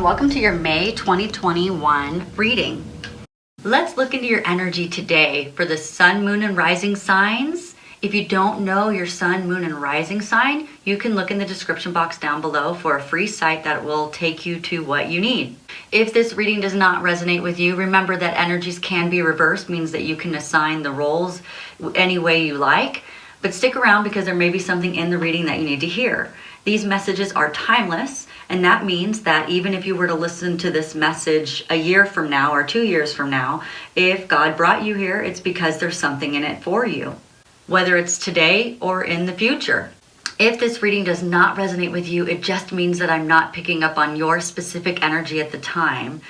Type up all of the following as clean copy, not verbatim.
and welcome to your May 2021 reading. Let's look into your energy today for the sun, moon, and rising signs. If you don't know your sun, moon, and rising sign, you can look in the description box down below for a free site that will take you to what you need. If this reading does not resonate with you, remember that energies can be reversed, means that you can assign the roles any way you like. But stick around because there may be something in the reading that you need to hear. These messages are timeless, and that means that even if you were to listen to this message a year from now or 2 years from now, if God brought you here, it's because there's something in it for you, whether it's today or in the future. If this reading does not resonate with you, it just means that I'm not picking up on your specific energy at the time.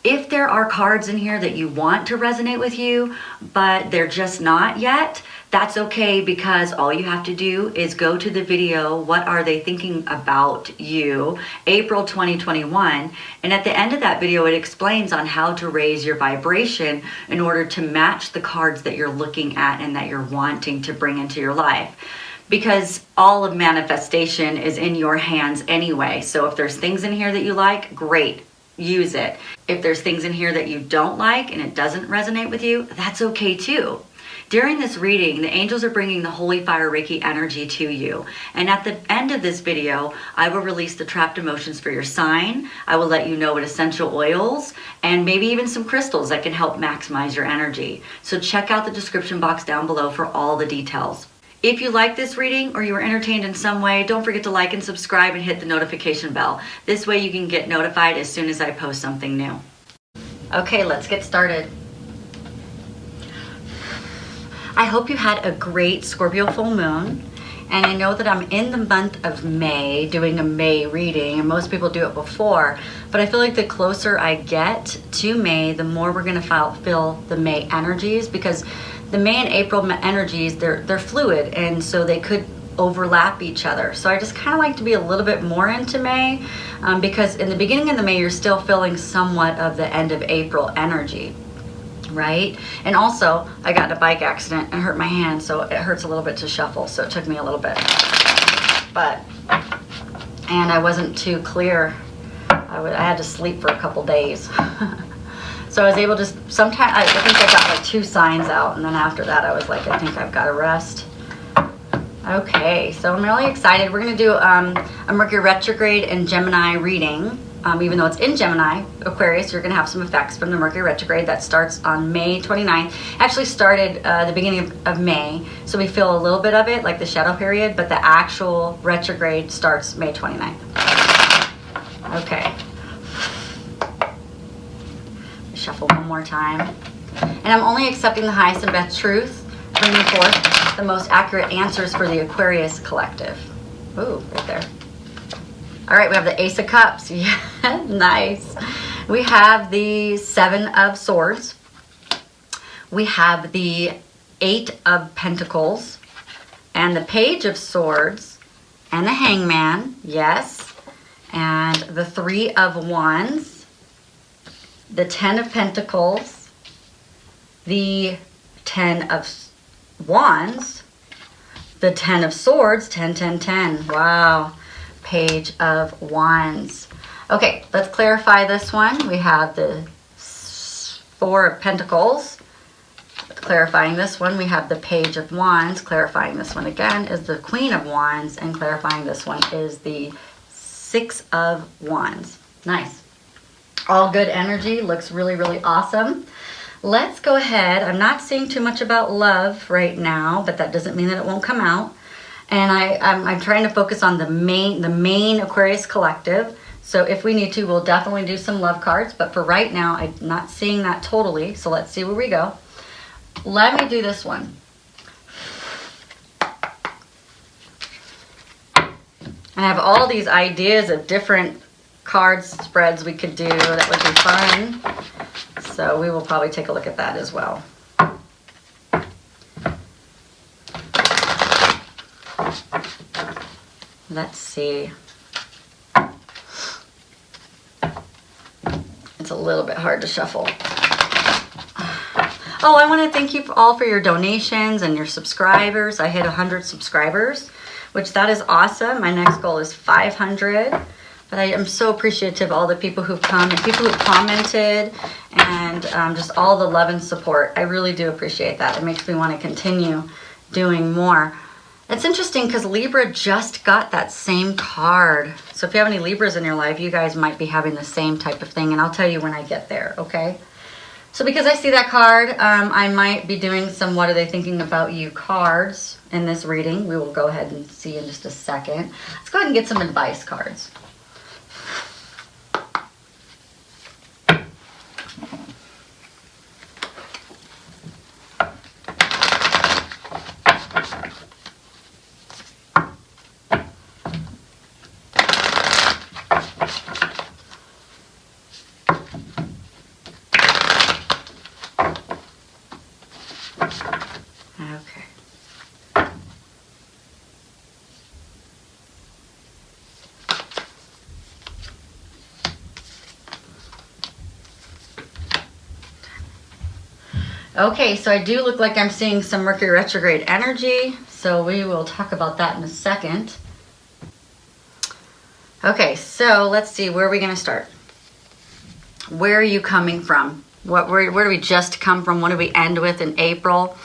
If there are cards in here that you want to resonate with you, but they're just not yet, that's okay, because all you have to do is go to the video, What Are They Thinking About You, April 2021, and at the end of that video, it explains on how to raise your vibration in order to match the cards that you're looking at and that you're wanting to bring into your life. Because all of manifestation is in your hands anyway. So if there's things in here that you like, great, use it. If there's things in here that you don't like and it doesn't resonate with you, that's okay too. During this reading, the angels are bringing the Holy Fire Reiki energy to you. And at the end of this video, I will release the trapped emotions for your sign. I will let you know what essential oils and maybe even some crystals that can help maximize your energy. So check out the description box down below for all the details. If you like this reading or you were entertained in some way, don't forget to like and subscribe and hit the notification bell. This way you can get notified as soon as I post something new. Okay, let's get started. I hope you had a great Scorpio full moon. And I know that I'm in the month of May doing a May reading, and most people do it before, but I feel like the closer I get to May, the more we're going to feel the May energies, because the May and April energies, they're fluid, and so they could overlap each other. So I just kind of like to be a little bit more into May, because in the beginning of the May, you're still feeling somewhat of the end of April energy, right? And also, I got in a bike accident and hurt my hand, so it hurts a little bit to shuffle, so it took me a little bit. And I wasn't too clear. I had to sleep for a couple days. So I was able to, sometimes, I think I got like 2 signs out, and then after that I was like, I think I've got to rest. Okay, so I'm really excited. We're going to do a Mercury retrograde and Gemini reading. Even though it's in Gemini, Aquarius, you're going to have some effects from the Mercury retrograde that starts on May 29th. Actually started the beginning of May, so we feel a little bit of it, like the shadow period, but the actual retrograde starts May 29th. Okay. Shuffle one more time. And I'm only accepting the highest and best truth, bringing forth the most accurate answers for the Aquarius collective. Ooh, right there. All right, we have the Ace of Cups. Yeah, nice. We have the 7 of Swords. We have the 8 of Pentacles and the Page of Swords and the Hangman, yes, and the 3 of Wands, the 10 of Pentacles, the 10 of Wands, the 10 of Swords, 10, 10, 10. Wow. Page of Wands. Okay, let's clarify this one. We have the 4 of Pentacles. Clarifying this one, we have the Page of Wands. Clarifying this one again is the Queen of Wands. And clarifying this one is the 6 of Wands. Nice. All good energy. Looks really, really awesome. Let's go ahead. I'm not seeing too much about love right now, but that doesn't mean that it won't come out. And I'm trying to focus on the main Aquarius collective. So if we need to, we'll definitely do some love cards. But for right now, I'm not seeing that totally. So let's see where we go. Let me do this one. And I have all these ideas of different card spreads we could do that would be fun. So we will probably take a look at that as well. Let's see. It's a little bit hard to shuffle. Oh, I want to thank you all for your donations and your subscribers. I hit 100 subscribers, which that is awesome. My next goal is 500. But I am so appreciative of all the people who've come and people who've commented and just all the love and support. I really do appreciate that. It makes me want to continue doing more. It's interesting because Libra just got that same card. So if you have any Libras in your life, you guys might be having the same type of thing. And I'll tell you when I get there, okay? So because I see that card, I might be doing some What Are They Thinking About You cards in this reading. We will go ahead and see in just a second. Let's go ahead and get some advice cards. Okay, so I do look like I'm seeing some Mercury retrograde energy, so we will talk about that in a second. Okay, so let's see, where are we going to start? Where are you coming from? Where do we just come from? What do we end with in April?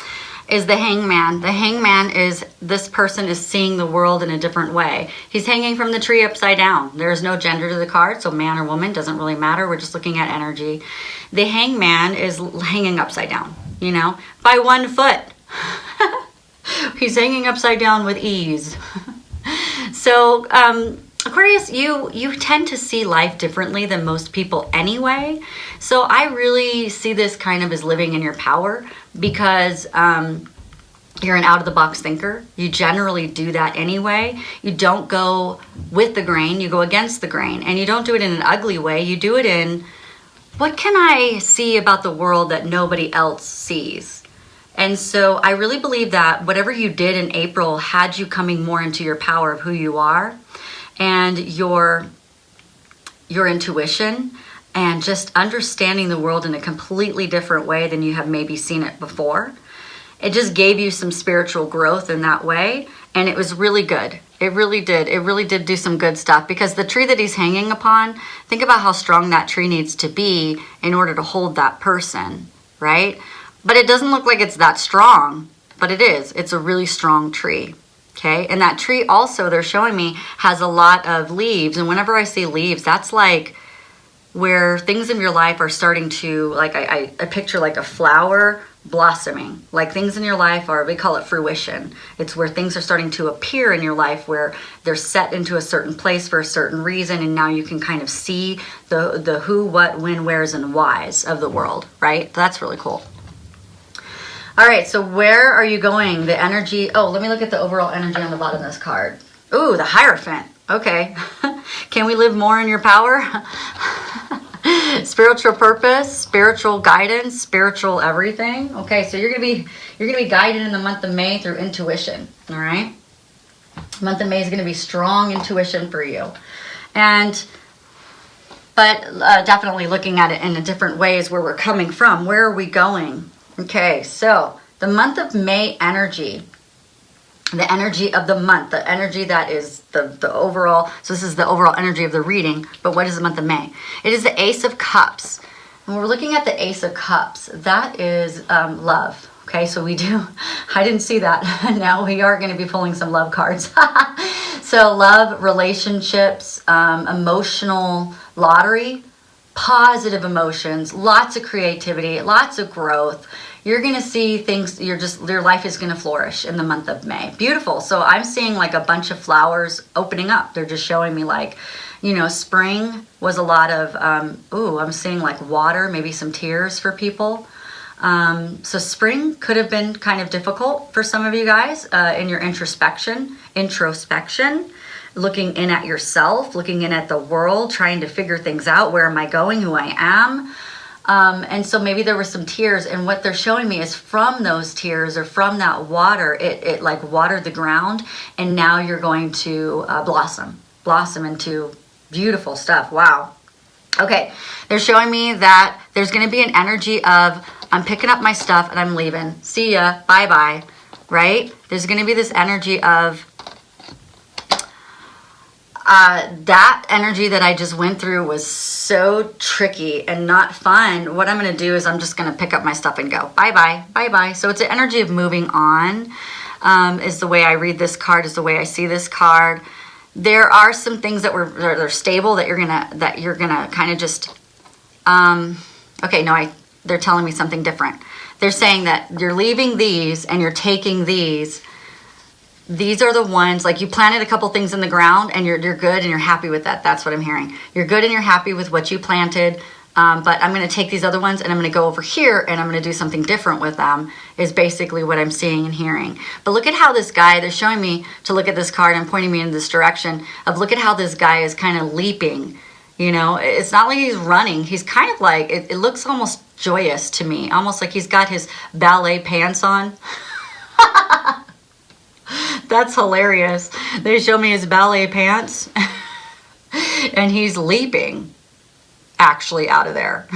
Is the Hangman. The Hangman is, this person is seeing the world in a different way. He's hanging from the tree upside down. There is no gender to the card, so man or woman, doesn't really matter. We're just looking at energy. The Hangman is hanging upside down, you know, by 1 foot. He's hanging upside down with ease. So, Aquarius, you tend to see life differently than most people anyway. So I really see this kind of as living in your power because you're an out-of-the-box thinker. You generally do that anyway. You don't go with the grain, you go against the grain. And you don't do it in an ugly way. You do it in, what can I see about the world that nobody else sees? And so I really believe that whatever you did in April had you coming more into your power of who you are and your intuition and just understanding the world in a completely different way than you have maybe seen it before. It just gave you some spiritual growth in that way, and it was really good. It really did. It really did do some good stuff because the tree that he's hanging upon, think about how strong that tree needs to be in order to hold that person, right? But it doesn't look like it's that strong, but it is. It's a really strong tree. Okay, and that tree also, they're showing me, has a lot of leaves. And whenever I see leaves, that's like where things in your life are starting to, like I picture like a flower blossoming. Like things in your life are, we call it fruition. It's where things are starting to appear in your life where they're set into a certain place for a certain reason. And now you can kind of see the who, what, when, wheres, and whys of the world, right? That's really cool. All right, so where are you going? The energy, oh, let me look at the overall energy on the bottom of this card. Ooh, the Hierophant. Okay. Can we live more in your power? Spiritual purpose, spiritual guidance, spiritual everything. Okay, so you're gonna be guided in the month of May through intuition. All right. Month of May is gonna be strong intuition for you. But definitely looking at it in a different ways where we're coming from. Where are we going? Okay, so the month of May energy, the energy of the month, the energy that is the overall, so this is the overall energy of the reading, but what is the month of May? It is the Ace of Cups. When we're looking at the Ace of Cups, that is love. Okay, so we do, I didn't see that. Now we are going to be pulling some love cards. So love, relationships, emotional lottery, positive emotions, lots of creativity, lots of growth. You're going to see things, your life is going to flourish in the month of May. Beautiful. So I'm seeing like a bunch of flowers opening up. They're just showing me like, you know, spring was a lot of, I'm seeing like water, maybe some tears for people. So spring could have been kind of difficult for some of you guys in your introspection, looking in at yourself, looking in at the world, trying to figure things out. Where am I going? Who I am? And so maybe there were some tears, and what they're showing me is from those tears or from that water, it like watered the ground, and now you're going to blossom into beautiful stuff. Wow. Okay, they're showing me that there's going to be an energy of I'm picking up my stuff and I'm leaving. See ya. Bye-bye. Right? There's going to be this energy of that energy that I just went through was so tricky and not fun. What I'm going to do is I'm just going to pick up my stuff and go. Bye-bye. Bye-bye. So it's an energy of moving on, is the way I read this card, is the way I see this card. There are some things that are stable that you're gonna kind of just, okay, no, they're telling me something different. They're saying that you're leaving these and you're taking these. These are the ones, like you planted a couple things in the ground and you're good and you're happy with that. That's what I'm hearing. You're good and you're happy with what you planted. But I'm going to take these other ones and I'm going to go over here and I'm going to do something different with them, is basically what I'm seeing and hearing. But look at how this guy, they're showing me to look at this card and pointing me in this direction of, look at how this guy is kind of leaping. You know, it's not like he's running. He's kind of like, it looks almost joyous to me. Almost like he's got his ballet pants on. That's hilarious. They show me his ballet pants and he's leaping actually out of there.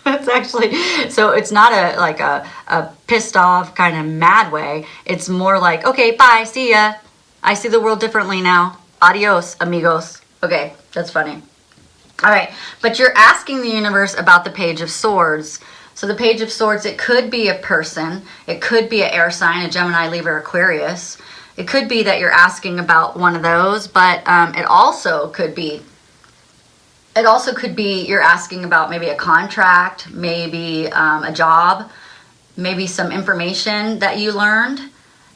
It's actually, so it's not a pissed off kind of mad way. It's more like, okay, bye, see ya. I see the world differently now. Adios, amigos. Okay, that's funny. All right, but you're asking the universe about the Page of Swords. So the Page of Swords, it could be a person. It could be an air sign, a Gemini, Libra, Aquarius. It could be that you're asking about one of those, but it also could be you're asking about maybe a contract, maybe a job, maybe some information that you learned.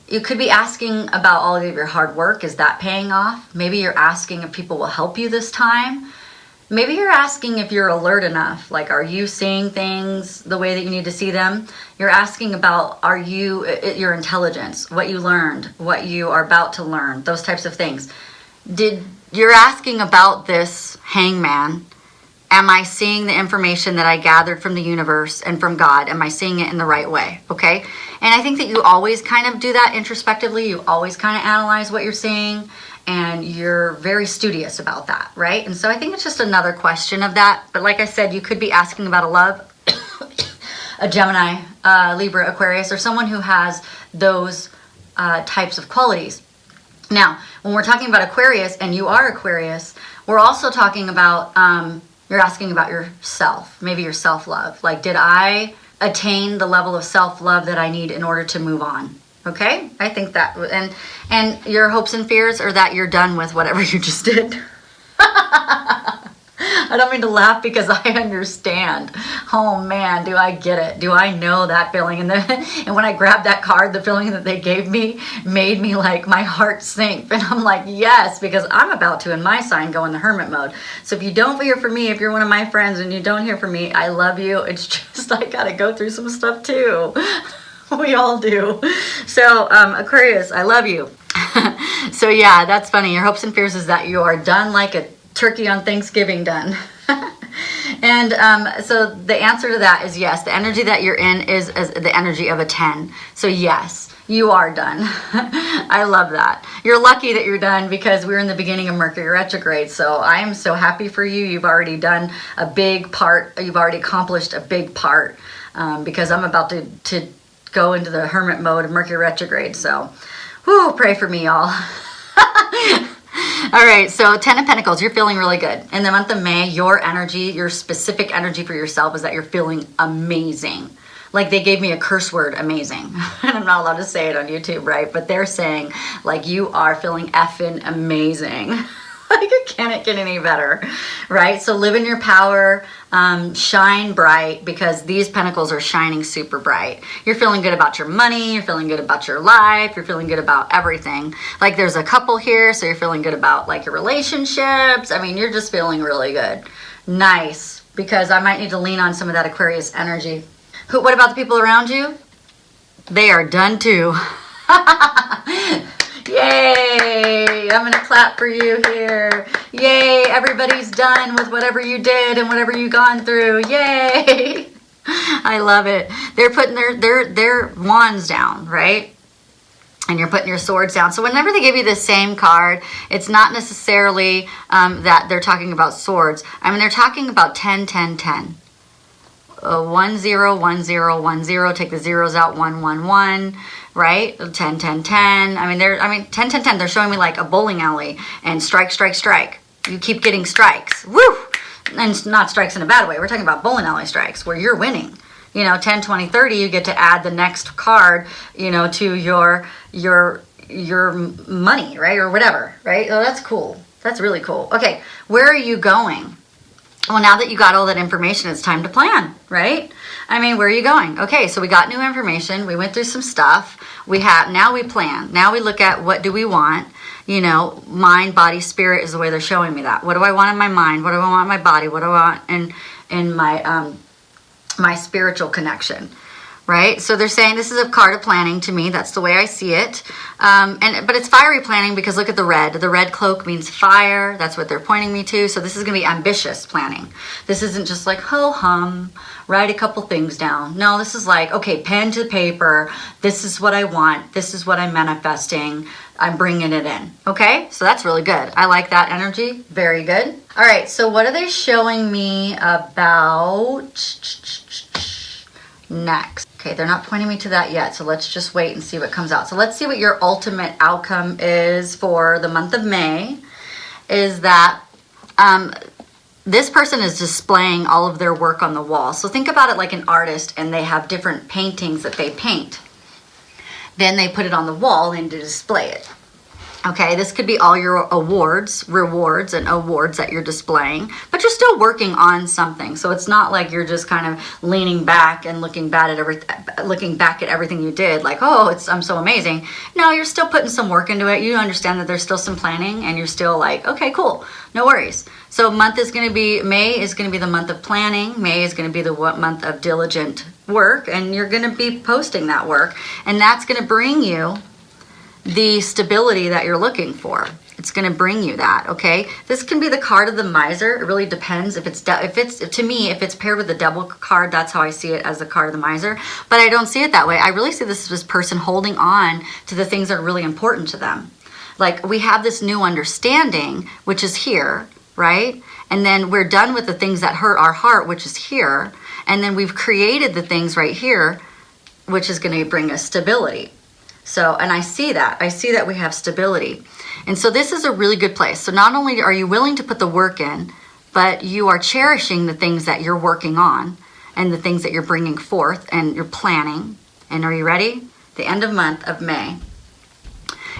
You could be asking about all of your hard work. Is that paying off? Maybe you're asking if people will help you this time. Maybe you're asking if you're alert enough. Like, are you seeing things the way that you need to see them? You're asking about, your intelligence, what you learned, what you are about to learn, those types of things. You're asking about this Hangman. Am I seeing the information that I gathered from the universe and from God? Am I seeing it in the right way? Okay. And I think that you always kind of do that introspectively. You always kind of analyze what you're seeing. And you're very studious about that, right? And so I think it's just another question of that. But like I said, you could be asking about a love, a Gemini, Libra, Aquarius, or someone who has those types of qualities. Now, when we're talking about Aquarius, and you are Aquarius, we're also talking about, you're asking about yourself, maybe your self-love. Like, did I attain the level of self-love that I need in order to move on? Okay, I think that, and your hopes and fears are that you're done with whatever you just did. I don't mean to laugh because I understand. Oh man, do I get it? Do I know that feeling? And when I grabbed that card, the feeling that they gave me made me like my heart sink. And I'm like, yes, because I'm about to, in my sign, go in the hermit mode. So if you don't hear from me, if you're one of my friends and you don't hear from me, I love you. It's just, I gotta go through some stuff too. We all do. So Aquarius, I love you. So yeah, that's funny. Your hopes and fears is that you are done like a turkey on Thanksgiving done. And so the answer to that is yes. The energy that you're in is the energy of a 10. So yes, you are done. I love that. You're lucky that you're done because we're in the beginning of Mercury retrograde. So I am so happy for you. You've already done a big part. You've already accomplished a big part because I'm about to go into the hermit mode of Mercury retrograde. So, whoo, pray for me, y'all. All right, so 10 of Pentacles, you're feeling really good. In the month of May, your energy, your specific energy for yourself is that you're feeling amazing. Like they gave me a curse word, amazing. And I'm not allowed to say it on YouTube, right? But they're saying, like, you are feeling effing amazing. Like, it can't get any better, right? So live in your power, shine bright, because these pentacles are shining super bright. You're feeling good about your money. You're feeling good about your life. You're feeling good about everything. Like, there's a couple here, so you're feeling good about, like, your relationships. I mean, you're just feeling really good. Nice, because I might need to lean on some of that Aquarius energy. What about the people around you? They are done too. Yay! I'm gonna clap for you here. Yay! Everybody's done with whatever you did and whatever you gone through. Yay! I love it. They're putting their wands down, right? And you're putting your swords down. So whenever they give you the same card, it's not necessarily that they're talking about swords. I mean, they're talking about 10, 10, 10. 1 0 1 0 1 0, take the zeros out, 1 1 1, right? 10 10 10. I mean 10 10 10, they're showing me like a bowling alley, and strike strike strike. You keep getting strikes. Woo! And not strikes in a bad way. We're talking about bowling alley strikes where you're winning. You know, 10 20 30, you get to add the next card, you know, to your money, right? Or whatever, right? Oh, that's cool. That's really cool. Okay, where are you going? Well, now that you got all that information, it's time to plan, right? I mean, where are you going? Okay, so we got new information. We went through some stuff. Now we plan. Now we look at what do we want. You know, mind, body, spirit is the way they're showing me that. What do I want in my mind? What do I want in my body? What do I want in my spiritual connection? Right? So they're saying this is a card of planning to me. That's the way I see it. But it's fiery planning because look at the red. The red cloak means fire. That's what they're pointing me to. So this is going to be ambitious planning. This isn't just like ho-hum, write a couple things down. No, this is like, okay, pen to paper. This is what I want. This is what I'm manifesting. I'm bringing it in. Okay? So that's really good. I like that energy. Very good. All right. So what are they showing me about next? Okay, they're not pointing me to that yet, so let's just wait and see what comes out. So let's see what your ultimate outcome is for the month of May. Is that this person is displaying all of their work on the wall. So think about it like an artist, and they have different paintings that they paint. Then they put it on the wall and to display it. Okay, this could be all your rewards and awards that you're displaying, but you're still working on something. So it's not like you're just kind of leaning back and looking back at everything you did, like, oh, I'm so amazing. No, you're still putting some work into it. You understand that there's still some planning, and you're still like, okay, cool, no worries. So May is going to be the month of planning. May is going to be the month of diligent work, and you're going to be posting that work, and that's going to bring you the stability that you're looking for. It's going to bring you that. Okay, this can be the card of the miser. It really depends. If it's paired with the devil card, that's how I see it, as the card of the miser. But I don't see it that way. I really see this person holding on to the things that are really important to them. Like, we have this new understanding, which is here, right? And then we're done with the things that hurt our heart, which is here. And then we've created the things right here, which is going to bring us stability. So, and I see that we have stability. And so this is a really good place. So not only are you willing to put the work in, but you are cherishing the things that you're working on and the things that you're bringing forth and you're planning. And are you ready? The end of month of May.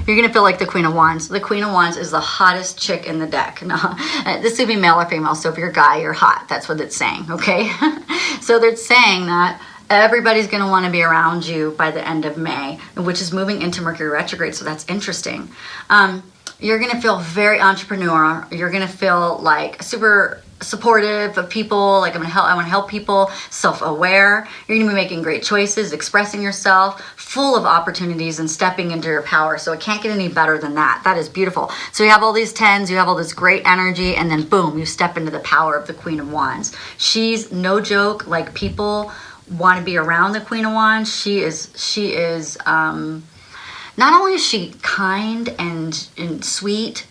You're going to feel like the Queen of Wands. The Queen of Wands is the hottest chick in the deck. No, this could be male or female. So if you're a guy, you're hot. That's what it's saying, okay? So they're saying that everybody's going to want to be around you by the end of May, which is moving into Mercury retrograde, so that's interesting. You're going to feel very entrepreneurial. You're going to feel like super supportive of people, like I want to help people, self-aware. You're going to be making great choices, expressing yourself, full of opportunities and stepping into your power. So it can't get any better than that. That is beautiful. So you have all these tens, you have all this great energy, and then boom, you step into the power of the Queen of Wands. She's no joke. Like, people want to be around the Queen of Wands. She is not only is she kind and sweet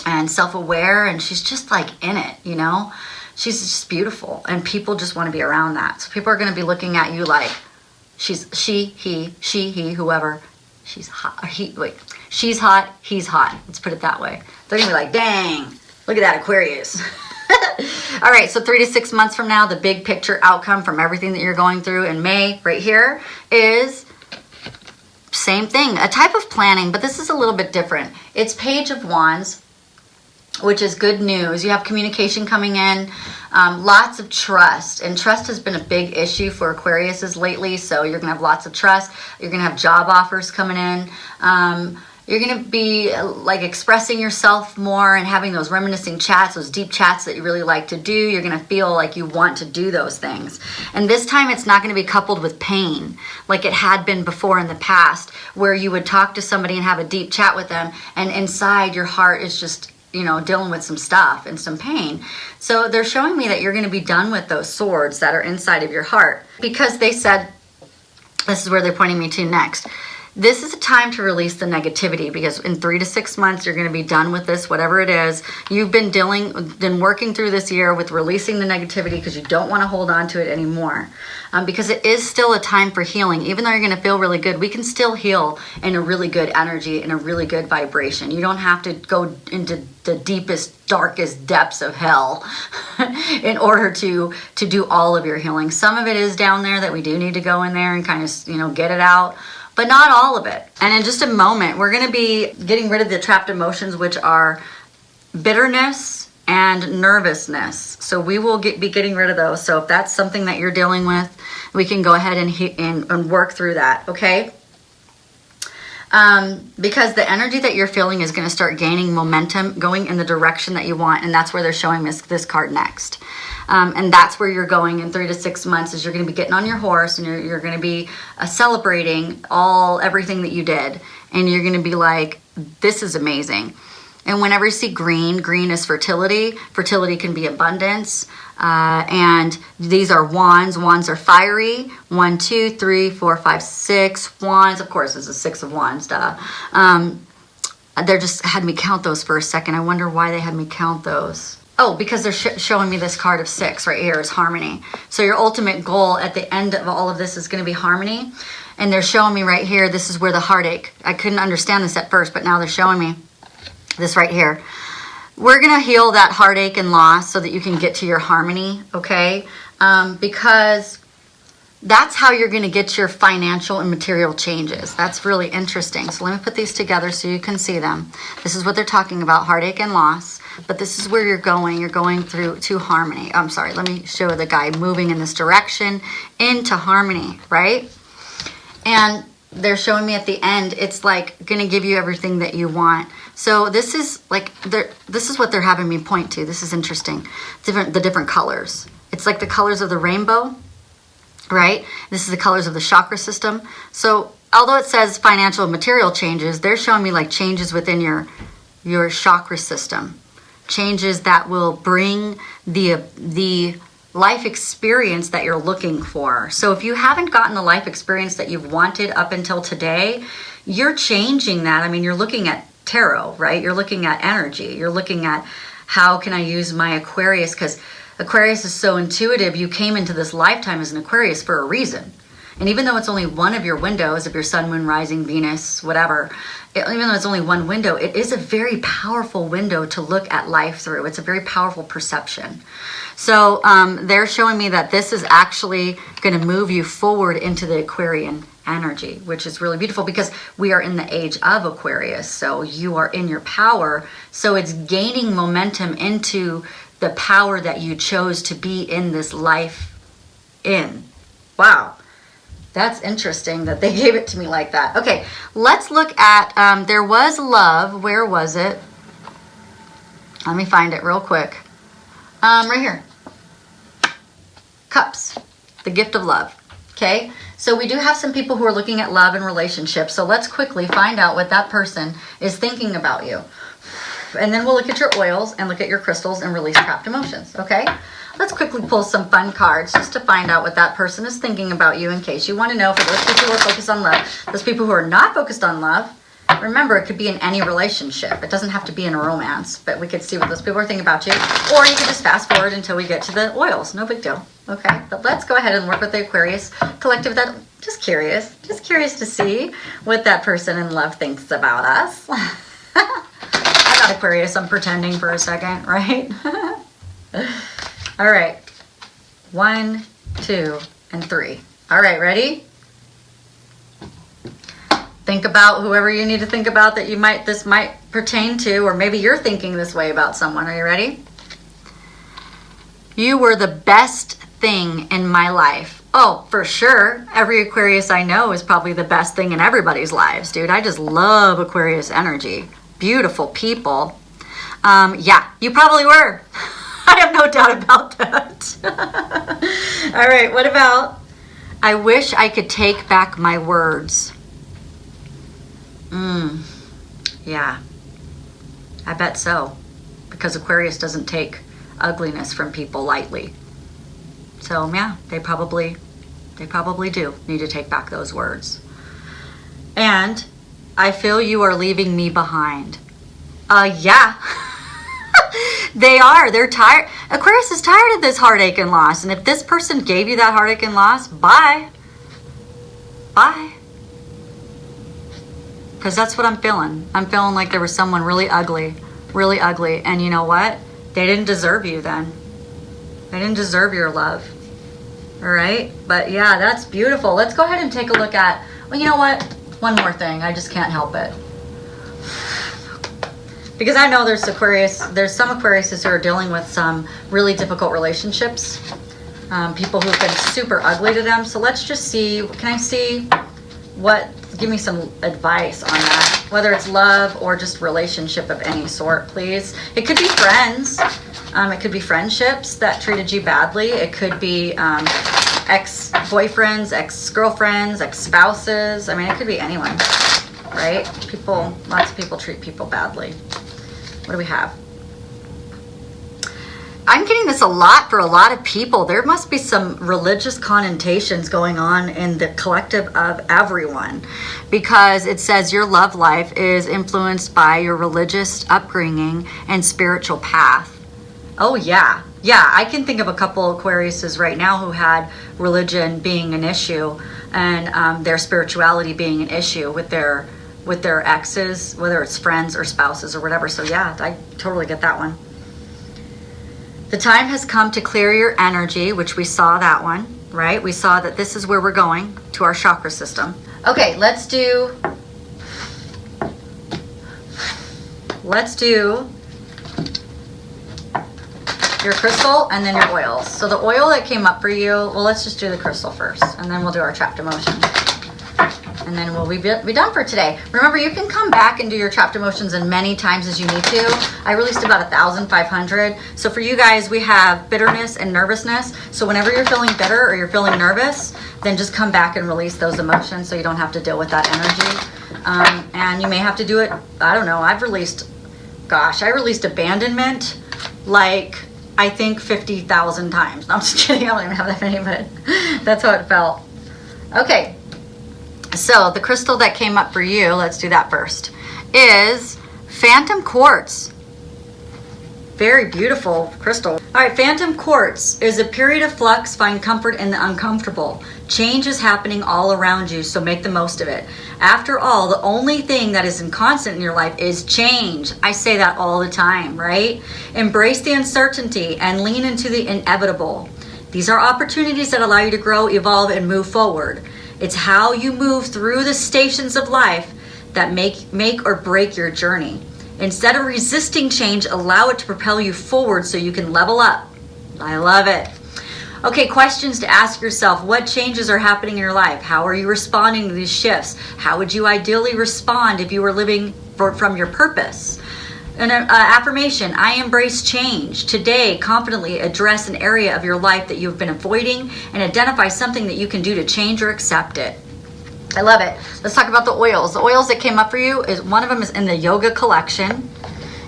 and self-aware, and she's just like in it, you know, she's just beautiful, and people just want to be around that. So people are going to be looking at you like she, he, whoever. She's hot. She's hot. He's hot. Let's put it that way. They're going to be like, dang, look at that Aquarius. All right, so 3 to 6 months from now, the big picture outcome from everything that you're going through in May right here is same thing, a type of planning, but this is a little bit different. It's Page of Wands, which is good news. You have communication coming in, lots of trust, and trust has been a big issue for Aquariuses lately, so you're going to have lots of trust. You're going to have job offers coming in. You're going to be like expressing yourself more and having those reminiscing chats, those deep chats that you really like to do. You're going to feel like you want to do those things. And this time it's not going to be coupled with pain like it had been before in the past, where you would talk to somebody and have a deep chat with them, and inside your heart is just, you know, dealing with some stuff and some pain. So they're showing me that you're going to be done with those swords that are inside of your heart, because they said, this is where they're pointing me to next. This is a time to release the negativity, because in 3 to 6 months, you're going to be done with this, whatever it is. You've been working through this year with releasing the negativity because you don't want to hold on to it anymore. Because it is still a time for healing. Even though you're going to feel really good, we can still heal in a really good energy, in a really good vibration. You don't have to go into the deepest, darkest depths of hell in order to do all of your healing. Some of it is down there that we do need to go in there and kind of, get it out. But not all of it. And in just a moment, we're going to be getting rid of the trapped emotions, which are bitterness and nervousness. So we will be getting rid of those. So if that's something that you're dealing with, we can go ahead and work through that, okay? Because the energy that you're feeling is going to start gaining momentum, going in the direction that you want. And that's where they're showing this card next. And that's where you're going in 3 to 6 months, is you're going to be getting on your horse, and you're going to be celebrating everything that you did. And you're going to be like, this is amazing. And whenever you see green, green is fertility. Fertility can be abundance. And these are wands. Wands are fiery. 1, 2, 3, 4, 5, 6 wands. Of course, this is 6 of wands, duh. They just had me count those for a second. I wonder why they had me count those. Oh, because they're showing me this card of 6 right here is harmony. So your ultimate goal at the end of all of this is going to be harmony. And they're showing me right here, this is where the heartache. I couldn't understand this at first, but now they're showing me this right here. We're going to heal that heartache and loss so that you can get to your harmony, okay? Because that's how you're going to get your financial and material changes. That's really interesting. So let me put these together so you can see them. This is what they're talking about, heartache and loss. But this is where you're going. You're going through to harmony. I'm sorry, let me show the guy moving in this direction into harmony, right? And they're showing me at the end, it's like going to give you everything that you want. So this is like, this is what they're having me point to. This is interesting. The different colors. It's like the colors of the rainbow, right? This is the colors of the chakra system. So although it says financial and material changes, they're showing me like changes within your chakra system. Changes that will bring the life experience that you're looking for. So if you haven't gotten the life experience that you've wanted up until today, you're changing that. I mean, you're looking at tarot, right? You're looking at energy. You're looking at how can I use my Aquarius, because Aquarius is so intuitive. You came into this lifetime as an Aquarius for a reason. And even though it's only one of your windows of your sun, moon, rising, Venus, whatever, even though it's only one window, it is a very powerful window to look at life through. It's a very powerful perception. So they're showing me that this is actually going to move you forward into the Aquarian energy, which is really beautiful because we are in the age of Aquarius. So you are in your power. So it's gaining momentum into the power that you chose to be in this life in. Wow. That's interesting that they gave it to me like that. Okay, let's look at, there was love. Where was it? Let me find it real quick. Right here. Cups, the gift of love. Okay, so we do have some people who are looking at love and relationships. So let's quickly find out what that person is thinking about you. And then we'll look at your oils and look at your crystals and release trapped emotions, okay? Let's quickly pull some fun cards just to find out what that person is thinking about you in case you want to know. For those people who are focused on love, those people who are not focused on love, remember it could be in any relationship. It doesn't have to be in a romance, but we could see what those people are thinking about you. Or you could just fast forward until we get to the oils. No big deal, okay? But let's go ahead and work with the Aquarius collective. That just curious to see what that person in love thinks about us. I'm not Aquarius, I'm pretending for a second, right? All right, 1, 2, and 3. All right, ready? Think about whoever you need to think about that this might pertain to, or maybe you're thinking this way about someone. Are you ready? You were the best thing in my life. Oh, for sure. Every Aquarius I know is probably the best thing in everybody's lives, dude. I just love Aquarius energy. Beautiful people. Yeah, you probably were. I have no doubt about that. All right, what about, I wish I could take back my words. Yeah, I bet so. Because Aquarius doesn't take ugliness from people lightly. So yeah, they probably do need to take back those words. And I feel you are leaving me behind. Yeah. They are. They're tired. Aquarius is tired of this heartache and loss. And if this person gave you that heartache and loss, bye. Bye. Because that's what I'm feeling. I'm feeling like there was someone really ugly. Really ugly. And you know what? They didn't deserve you then. They didn't deserve your love. All right? But yeah, that's beautiful. Let's go ahead and take a look at, well, you know what? One more thing. I just can't help it. Because I know there's some Aquariuses who are dealing with some really difficult relationships. People who've been super ugly to them. So let's just see, can I see give me some advice on that. Whether it's love or just relationship of any sort, please. It could be friends. It could be friendships that treated you badly. It could be ex-boyfriends, ex-girlfriends, ex-spouses. I mean, it could be anyone, right? Lots of people treat people badly. What do we have? I'm getting this a lot for a lot of people. There must be some religious connotations going on in the collective of everyone, because it says your love life is influenced by your religious upbringing and spiritual path. Oh yeah. Yeah, I can think of a couple Aquariuses right now who had religion being an issue and their spirituality being an issue with their exes, whether it's friends or spouses or whatever. So yeah, I totally get that one. The time has come to clear your energy, which we saw that one, right? We saw that this is where we're going, to our chakra system. Okay, let's do your crystal and then your oils. So the oil that came up for you, well, let's just do the crystal first, and then we'll do our trapped emotions. And then we'll be done for today. Remember, you can come back and do your trapped emotions as many times as you need to. I released about 1,500. So for you guys, we have bitterness and nervousness. So whenever you're feeling bitter or you're feeling nervous, then just come back and release those emotions so you don't have to deal with that energy. And you may have to do it, I don't know, I released abandonment like, I think 50,000 times. No, I'm just kidding. I don't even have that many, but that's how it felt. Okay. So the crystal that came up for you, let's do that first, is Phantom Quartz. Very beautiful crystal. All right, Phantom Quartz is a period of flux. Find comfort in the uncomfortable. Change is happening all around you, so make the most of it. After all, the only thing that is constant in your life is change. I say that all the time, right? Embrace the uncertainty and lean into the inevitable. These are opportunities that allow you to grow, evolve, and move forward. It's how you move through the stations of life that make or break your journey. Instead of resisting change, allow it to propel you forward so you can level up. I love it. Okay, questions to ask yourself. What changes are happening in your life? How are you responding to these shifts? How would you ideally respond if you were living from your purpose? An affirmation: I embrace change. Today, confidently address an area of your life that you've been avoiding and identify something that you can do to change or accept it. I love it. Let's talk about the oils. The oils that came up for you, is one of them is in the yoga collection,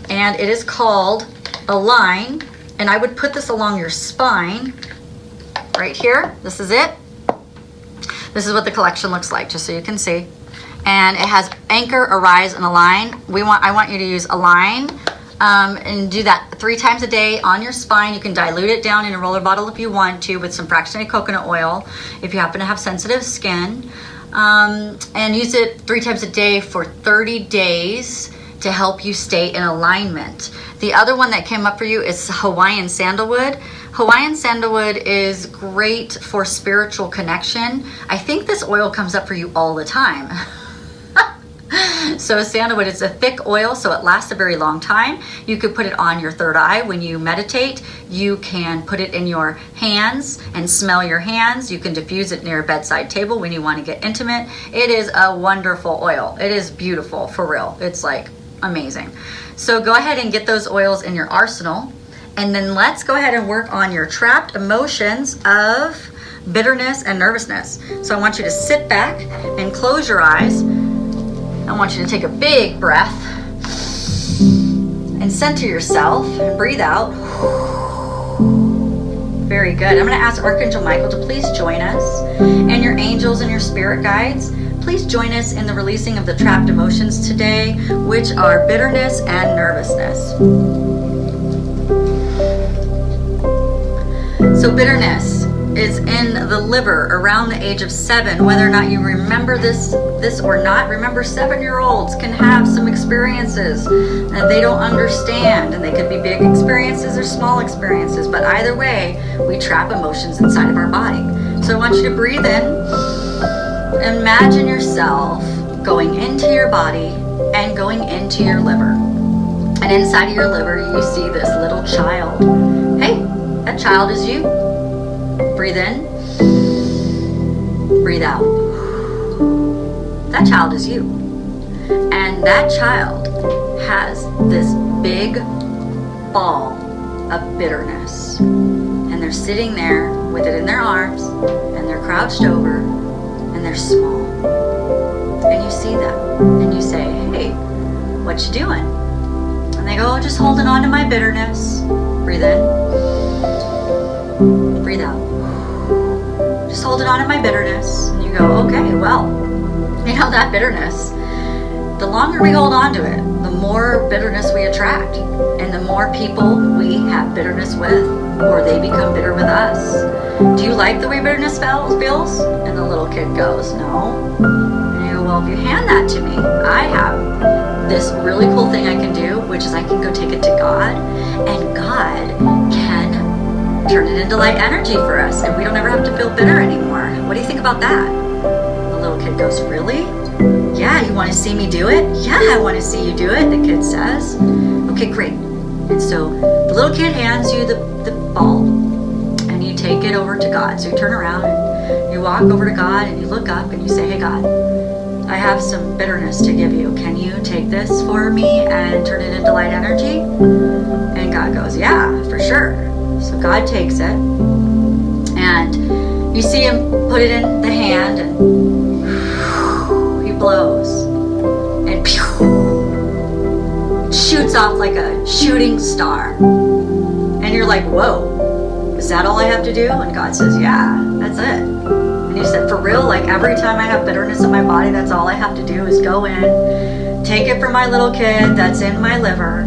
and it is called Align, and I would put this along your spine right here. This is it. This is what the collection looks like, just so you can see. And it has Anchor, Arise, and Align. I want you to use Align and do that 3 times a day on your spine. You can dilute it down in a roller bottle if you want to with some fractionated coconut oil if you happen to have sensitive skin. And use it 3 times a day for 30 days to help you stay in alignment. The other one that came up for you is Hawaiian Sandalwood. Hawaiian Sandalwood is great for spiritual connection. I think this oil comes up for you all the time. So sandalwood is a thick oil, so it lasts a very long time. You could put it on your third eye when you meditate. You can put it in your hands and smell your hands. You can diffuse it near a bedside table when you want to get intimate. It is a wonderful oil. It is beautiful, for real. It's like amazing. So go ahead and get those oils in your arsenal. And then let's go ahead and work on your trapped emotions of bitterness and nervousness. So I want you to sit back and close your eyes. I want you to take a big breath and center yourself and breathe out. Very good. I'm going to ask Archangel Michael to please join us, and your angels and your spirit guides. please join us in the releasing of the trapped emotions today, which are bitterness and nervousness. So bitterness is in the liver around the age of 7. Whether or not you remember this or not, remember 7-year-olds can have some experiences that they don't understand, and they could be big experiences or small experiences, but either way, we trap emotions inside of our body. So I want you to breathe in. Imagine yourself going into your body and going into your liver. And inside of your liver, you see this little child. Hey, that child is you. Breathe in, breathe out. That child is you. And that child has this big ball of bitterness. And they're sitting there with it in their arms, and they're crouched over, and they're small. And you see them, and you say, hey, what you doing? And they go, oh, just holding on to my bitterness. Breathe in, breathe out. Just holding on to my bitterness. And you go, okay, well, you know, that bitterness, the longer we hold on to it, the more bitterness we attract, and the more people we have bitterness with, or they become bitter with us. Do you like the way bitterness feels? And the little kid goes, no. And you go, well, if you hand that to me, I have this really cool thing I can do, which is I can go take it to God, and God can turn it into light energy for us, and we don't ever have to feel bitter anymore. What do you think about that? The little kid goes, really? Yeah, you want to see me do it? Yeah, I want to see you do it, the kid says. Okay, great. And so the little kid hands you the ball, and you take it over to God. So you turn around and you walk over to God, and you look up and you say, hey God, I have some bitterness to give you. Can you take this for me and turn it into light energy? And God goes, yeah, for sure. So God takes it, and you see him put it in the hand, and he blows, and it shoots off like a shooting star. And you're like, whoa, is that all I have to do? And God says, yeah, that's it. And he said, for real, like every time I have bitterness in my body, that's all I have to do is go in, take it from my little kid that's in my liver,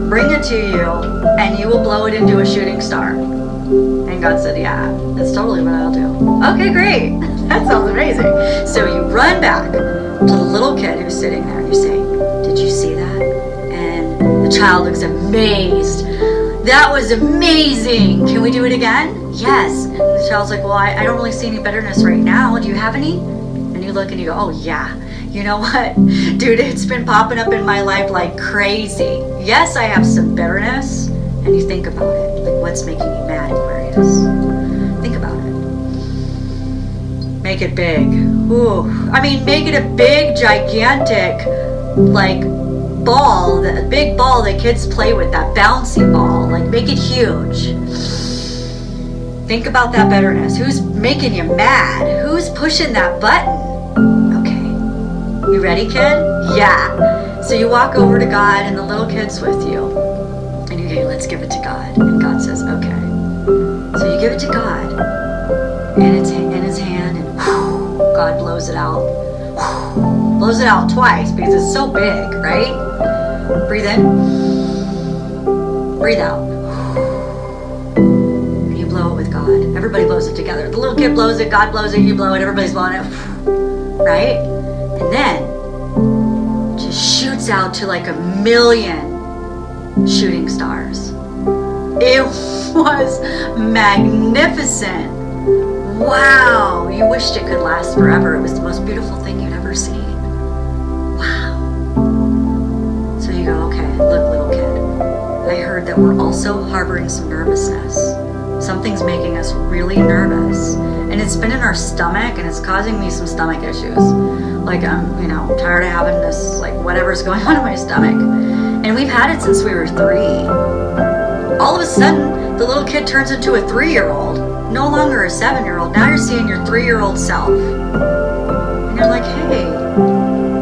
bring it to you, and you will blow it into a shooting star. And God said, yeah, that's totally what I'll do. Okay, great. That sounds amazing. So you run back to the little kid who's sitting there, and you say, did you see that? And the child looks amazed. That was amazing. Can we do it again? Yes. And the child's like, well, I don't really see any bitterness right now. Do you have any? And you look and you go, oh yeah. You know what? Dude, it's been popping up in my life like crazy. Yes, I have some bitterness. And you think about it. Like, what's making you mad, Aquarius? Think about it. Make it big. Ooh. I mean, make it a big, gigantic, like, ball, the big ball that kids play with, that bouncy ball. Like, make it huge. Think about that bitterness. Who's making you mad? Who's pushing that button? You ready, kid? Yeah. So you walk over to God, and the little kid's with you. And you go, let's give it to God. And God says, okay. So you give it to God. And it's in his hand, and God blows it out. Blows it out twice because it's so big, right? Breathe in. Breathe out. And you blow it with God. Everybody blows it together. The little kid blows it, God blows it, you blow it, everybody's blowing it. Right? And then just shoots out to like 1,000,000 shooting stars. It was magnificent. Wow. You wished it could last forever. It was the most beautiful thing you'd ever seen. Wow. So you go, okay, look, little kid, I heard that we're also harboring some nervousness. Something's making us really nervous. And it's been in our stomach, and it's causing me some stomach issues. Like, I'm, tired of having this, like, whatever's going on in my stomach. And we've had it since we were 3. All of a sudden, the little kid turns into a 3-year-old. No longer a 7-year-old. Now you're seeing your 3-year-old self. And you're like, hey,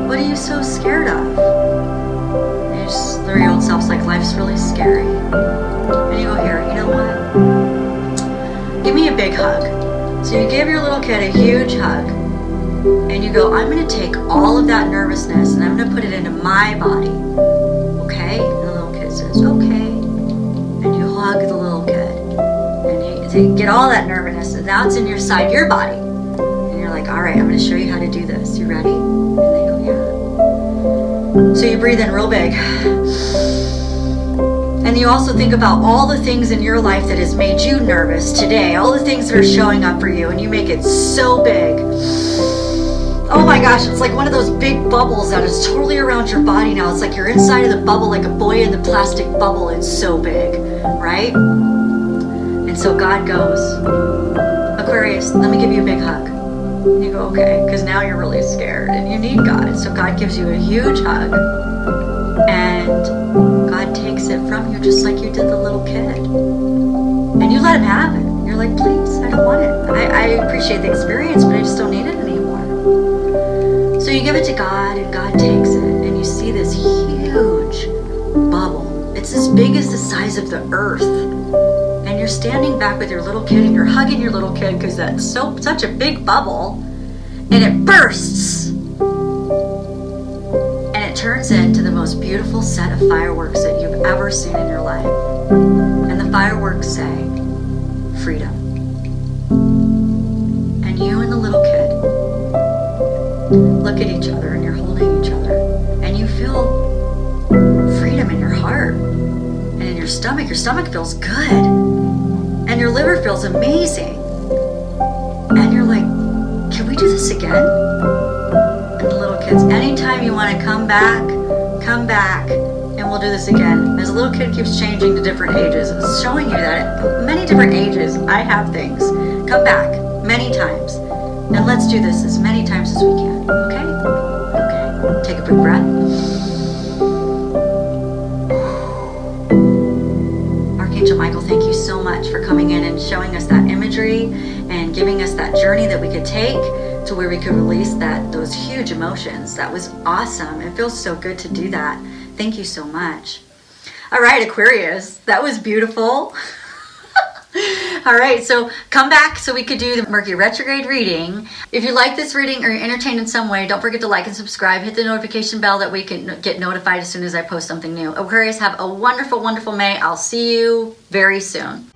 what are you so scared of? And your 3-year-old self's like, life's really scary. And you go, here, you know what? Give me a big hug. So you give your little kid a huge hug. And you go, I'm going to take all of that nervousness and I'm going to put it into my body. Okay? And the little kid says, okay. And you hug the little kid. And you get all that nervousness, and now it's in your side, your body. And you're like, all right, I'm going to show you how to do this. You ready? And they go, yeah. So you breathe in real big. And you also think about all the things in your life that has made you nervous today, all the things that are showing up for you, and you make it so big. Oh my gosh, it's like one of those big bubbles that is totally around your body now. It's like you're inside of the bubble, like a boy in the plastic bubble. It's so big, right? And so God goes, Aquarius, let me give you a big hug. And you go, okay, because now you're really scared and you need God. So God gives you a huge hug, and God takes it from you just like you did the little kid. And you let him have it. You're like, please, I don't want it. I appreciate the experience, but I just don't need it anymore. So you give it to God, and God takes it, and you see this huge bubble. It's as big as the size of the earth. And you're standing back with your little kid, and you're hugging your little kid because that's such a big bubble, and it bursts. And it turns into the most beautiful set of fireworks that you've ever seen in your life. And the fireworks say, freedom. And you and the little kid look at each other, and you're holding each other, and you feel freedom in your heart and in your stomach. Your stomach feels good, and your liver feels amazing, and you're like, can we do this again? And the little kids, anytime you want to come back, and we'll do this again. As the little kid keeps changing to different ages, it's showing you that at many different ages I have things. Come back many times, and let's do this as many times as we can. Okay? Okay. Take a big breath. Archangel Michael, thank you so much for coming in and showing us that imagery and giving us that journey that we could take to where we could release those huge emotions. That was awesome. It feels so good to do that. Thank you so much. All right, Aquarius, that was beautiful. All right, so come back so we could do the Mercury retrograde reading. If you like this reading or you're entertained in some way, don't forget to like and subscribe. Hit the notification bell that we can get notified as soon as I post something new. Aquarius, have a wonderful, wonderful May. I'll see you very soon.